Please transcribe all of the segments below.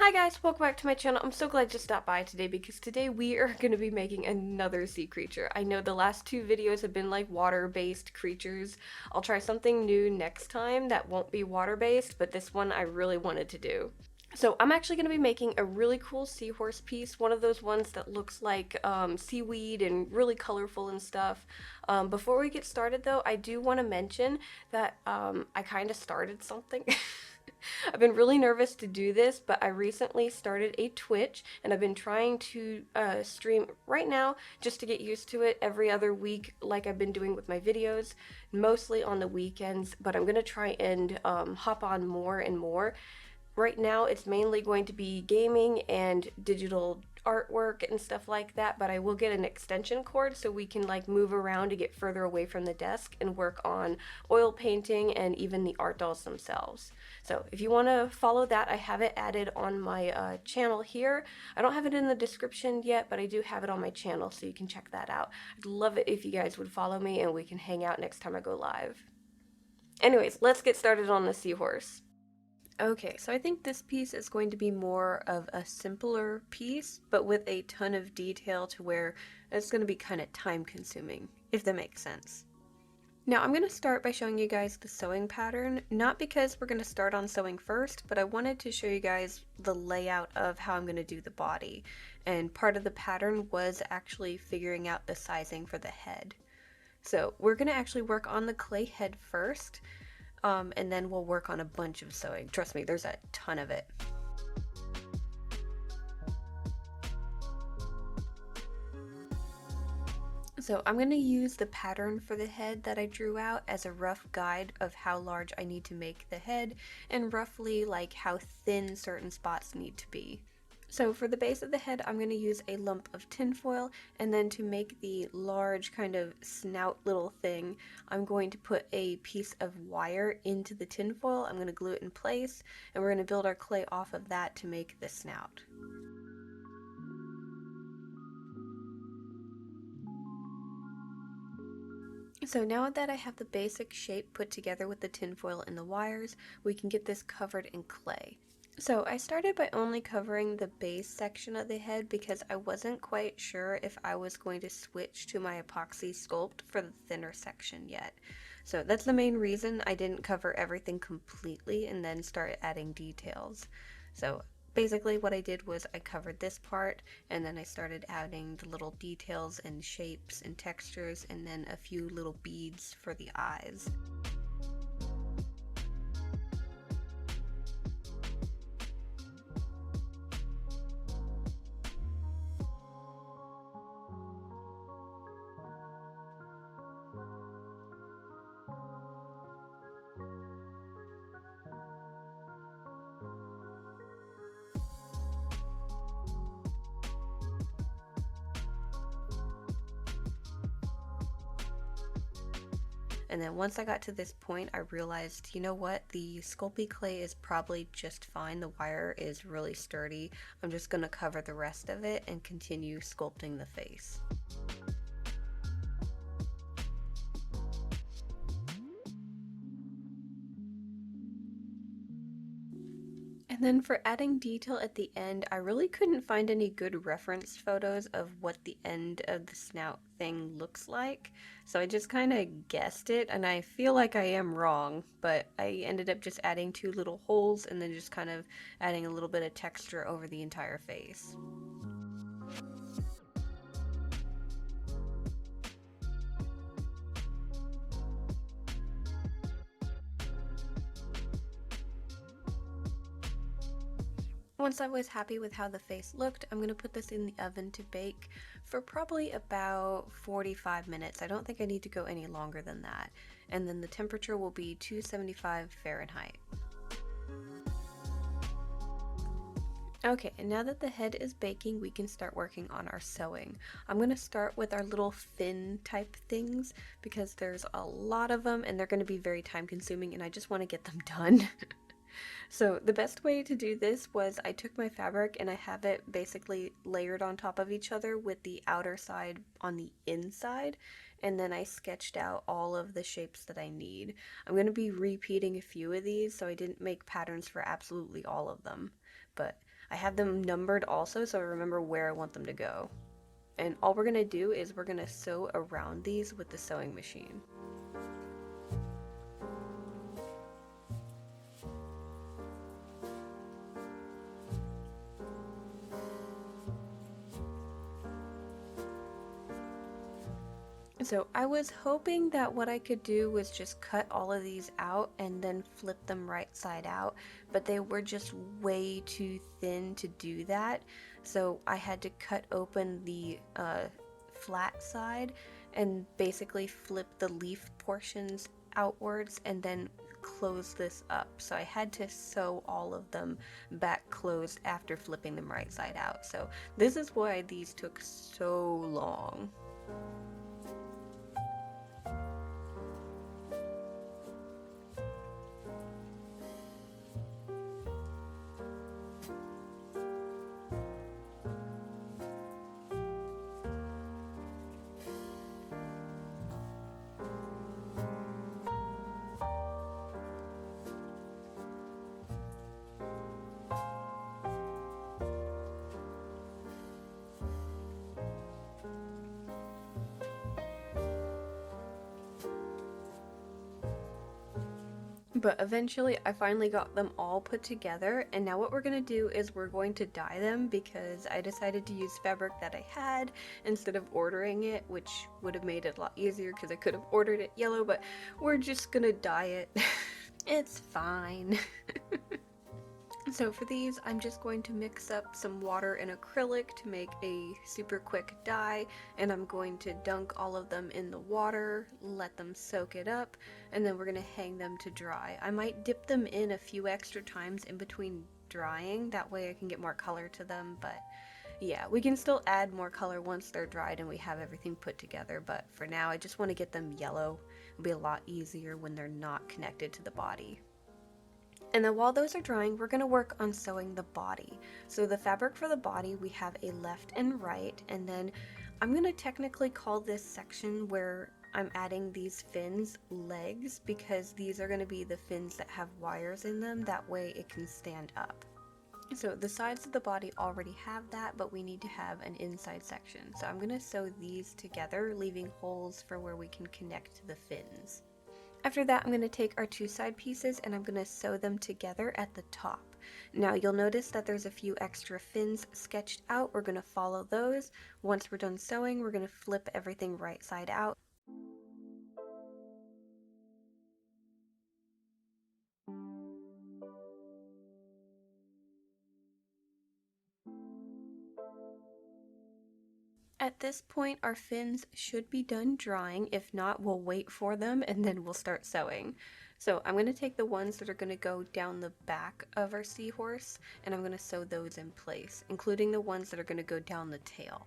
Hi guys, welcome back to my channel. I'm so glad you stopped by today because today we are going to be making another sea creature. I know the last two videos have been like water-based creatures. I'll try something new next time that won't be water-based, but this one I really wanted to do. So I'm actually going to be making a really cool seahorse piece, one of those ones that looks like seaweed and really colorful and stuff. Before we get started though, I do want to mention that I kind of started something. I've been really nervous to do this, but I recently started a Twitch and I've been trying to stream right now just to get used to it every other week like I've been doing with my videos, mostly on the weekends, but I'm going to try and hop on more and more. Right now it's mainly going to be gaming and digital artwork and stuff like that, but I will get an extension cord so we can like move around to get further away from the desk and work on oil painting and even the art dolls themselves. So if you want to follow that, I have it added on my channel here. I don't have it in the description yet, but I do have it on my channel, so you can check that out. I'd love it if you guys would follow me and we can hang out next time I go live. Anyways, let's get started on the seahorse. Okay, so I think this piece is going to be more of a simpler piece, but with a ton of detail to where it's going to be kind of time consuming, if that makes sense. Now I'm going to start by showing you guys the sewing pattern, not because we're going to start on sewing first, but I wanted to show you guys the layout of how I'm going to do the body. And part of the pattern was actually figuring out the sizing for the head. So we're going to actually work on the clay head first. And then we'll work on a bunch of sewing. Trust me, there's a ton of it. So I'm going to use the pattern for the head that I drew out as a rough guide of how large I need to make the head and roughly like how thin certain spots need to be. So for the base of the head, I'm going to use a lump of tinfoil, and then to make the large kind of snout little thing, I'm going to put a piece of wire into the tinfoil. I'm going to glue it in place, and we're going to build our clay off of that to make the snout. So now that I have the basic shape put together with the tinfoil and the wires, we can get this covered in clay. So I started by only covering the base section of the head because I wasn't quite sure if I was going to switch to my epoxy sculpt for the thinner section yet. So that's the main reason I didn't cover everything completely and then start adding details. So basically what I did was I covered this part and then I started adding the little details and shapes and textures and then a few little beads for the eyes. And then once I got to this point, I realized, you know what, the Sculpey clay is probably just fine. The wire is really sturdy. I'm just going to cover the rest of it and continue sculpting the face. And then for adding detail at the end, I really couldn't find any good reference photos of what the end of the snout thing looks like. So I just kind of guessed it, and I feel like I am wrong, but I ended up just adding two little holes and then just kind of adding a little bit of texture over the entire face. Once I was happy with how the face looked, I'm going to put this in the oven to bake for probably about 45 minutes. I don't think I need to go any longer than that. And then the temperature will be 275 Fahrenheit. Okay, and now that the head is baking, we can start working on our sewing. I'm going to start with our little fin type things because there's a lot of them and they're going to be very time consuming and I just want to get them done. So the best way to do this was I took my fabric and I have it basically layered on top of each other with the outer side on the inside, and then I sketched out all of the shapes that I need. I'm going to be repeating a few of these, so I didn't make patterns for absolutely all of them, but I have them numbered also, so I remember where I want them to go. And all we're gonna do is we're gonna sew around these with the sewing machine. So I was hoping that what I could do was just cut all of these out and then flip them right side out, but they were just way too thin to do that. So I had to cut open the flat side and basically flip the leaf portions outwards and then close this up. So I had to sew all of them back closed after flipping them right side out. So this is why these took so long. But eventually I finally got them all put together, and now what we're going to do is we're going to dye them because I decided to use fabric that I had instead of ordering it, which would have made it a lot easier because I could have ordered it yellow, but we're just gonna dye it. It's fine. So for these, I'm just going to mix up some water and acrylic to make a super quick dye, and I'm going to dunk all of them in the water, let them soak it up, and then we're going to hang them to dry. I might dip them in a few extra times in between drying, that way I can get more color to them, but yeah, we can still add more color once they're dried and we have everything put together, but for now I just want to get them yellow. It'll be a lot easier when they're not connected to the body. And then while those are drying, we're going to work on sewing the body. So the fabric for the body, we have a left and right, and then I'm going to technically call this section where I'm adding these fins legs, because these are going to be the fins that have wires in them, that way it can stand up. So the sides of the body already have that, but we need to have an inside section. So I'm going to sew these together, leaving holes for where we can connect to the fins. After that, I'm going to take our two side pieces and I'm going to sew them together at the top. Now you'll notice that there's a few extra fins sketched out. We're going to follow those. Once we're done sewing, we're going to flip everything right side out. At this point, our fins should be done drying. If not, we'll wait for them and then we'll start sewing. So I'm going to take the ones that are going to go down the back of our seahorse, and I'm going to sew those in place, including the ones that are going to go down the tail.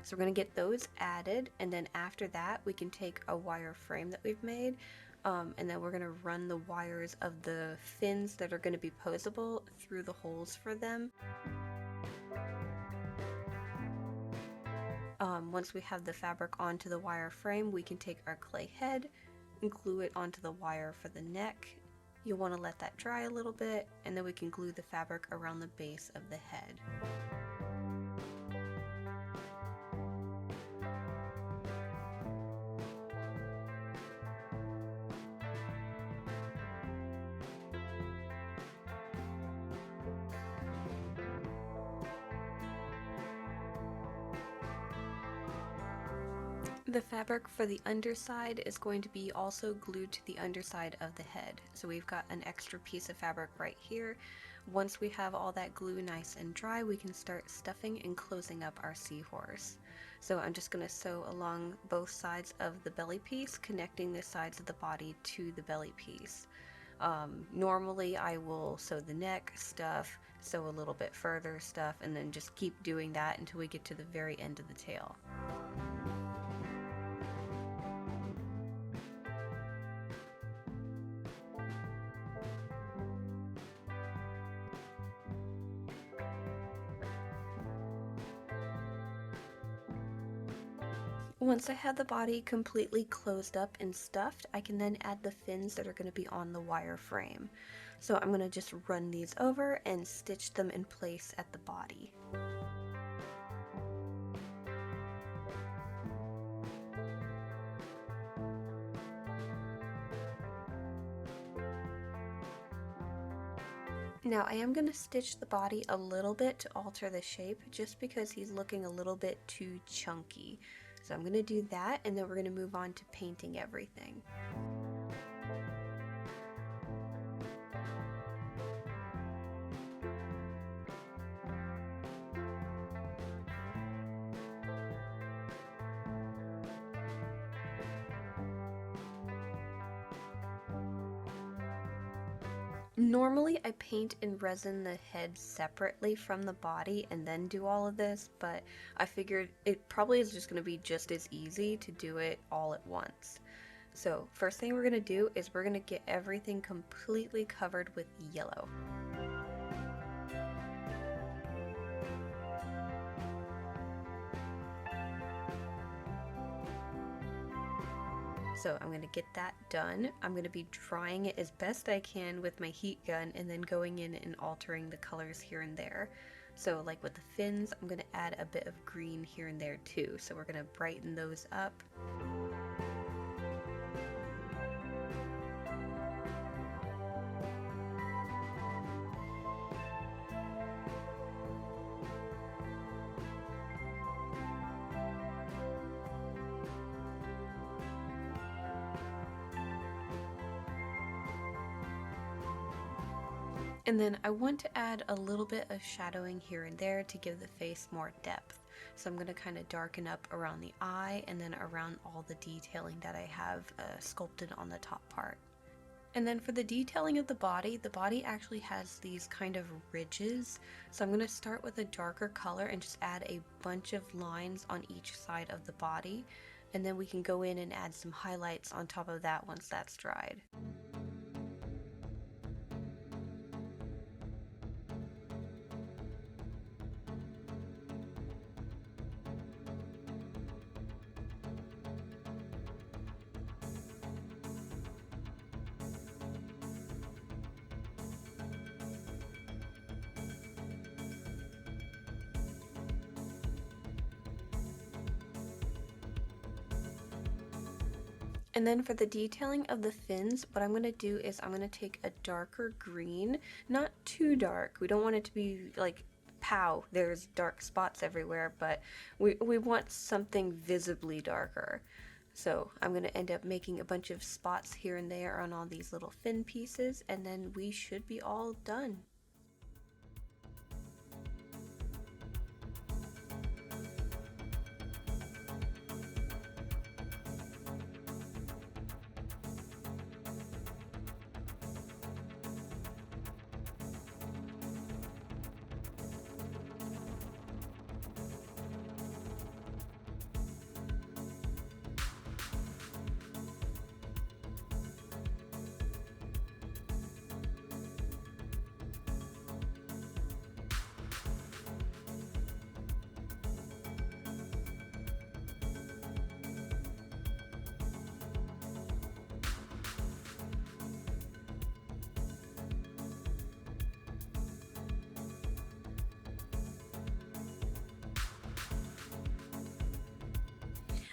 So we're going to get those added, and then after that we can take a wire frame that we've made, and then we're going to run the wires of the fins that are going to be poseable through the holes for them. Once we have the fabric onto the wire frame, we can take our clay head and glue it onto the wire for the neck. You'll want to let that dry a little bit, and then we can glue the fabric around the base of the head. The fabric for the underside is going to be also glued to the underside of the head. So we've got an extra piece of fabric right here. Once we have all that glue nice and dry, we can start stuffing and closing up our seahorse. So I'm just going to sew along both sides of the belly piece, connecting the sides of the body to the belly piece. Normally I will sew the neck, stuff, sew a little bit further, stuff, and then just keep doing that until we get to the very end of the tail. Once I have the body completely closed up and stuffed, I can then add the fins that are going to be on the wire frame. So I'm going to just run these over and stitch them in place at the body. Now I am going to stitch the body a little bit to alter the shape just because he's looking a little bit too chunky. So I'm going to do that, and then we're going to move on to painting everything. Normally I paint and resin the head separately from the body and then do all of this, but I figured it probably is just going to be just as easy to do it all at once. So first thing we're going to do is we're going to get everything completely covered with yellow. So I'm going to get that done. I'm going to be drying it as best I can with my heat gun and then going in and altering the colors here and there. So like with the fins, I'm going to add a bit of green here and there too. So we're going to brighten those up. And then I want to add a little bit of shadowing here and there to give the face more depth. So I'm going to kind of darken up around the eye and then around all the detailing that I have sculpted on the top part. And then for the detailing of the body actually has these kind of ridges. So I'm going to start with a darker color and just add a bunch of lines on each side of the body. And then we can go in and add some highlights on top of that once that's dried. And then for the detailing of the fins, what I'm going to do is I'm going to take a darker green, not too dark. We don't want it to be like, pow, there's dark spots everywhere, but we want something visibly darker. So I'm going to end up making a bunch of spots here and there on all these little fin pieces, and then we should be all done.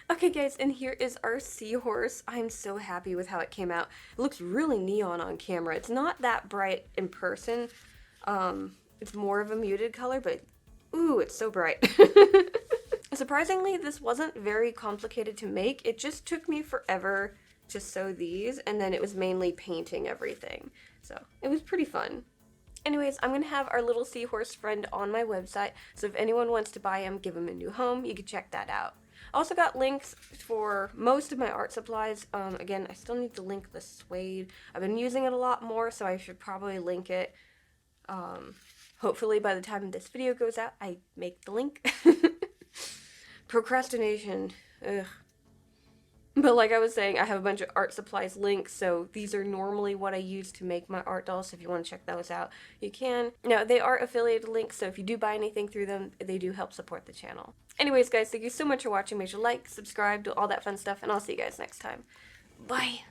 Okay guys, and here is our seahorse. I'm so happy with how it came out. It looks really neon on camera. It's not that bright in person. It's more of a muted color, but ooh, it's so bright. Surprisingly, this wasn't very complicated to make. It just took me forever to sew these, and then it was mainly painting everything. So it was pretty fun. Anyways, I'm going to have our little seahorse friend on my website, so if anyone wants to buy him, give him a new home, you can check that out. I also got links for most of my art supplies. Again, I still need to link the suede. I've been using it a lot more, so I should probably link it. Hopefully by the time this video goes out, I make the link. Procrastination. Ugh. But like I was saying, I have a bunch of art supplies links, so these are normally what I use to make my art dolls. So if you want to check those out, you can. Now, they are affiliated links, so if you do buy anything through them, they do help support the channel. Anyways, guys, thank you so much for watching. Make sure to like, subscribe, do all that fun stuff, and I'll see you guys next time. Bye!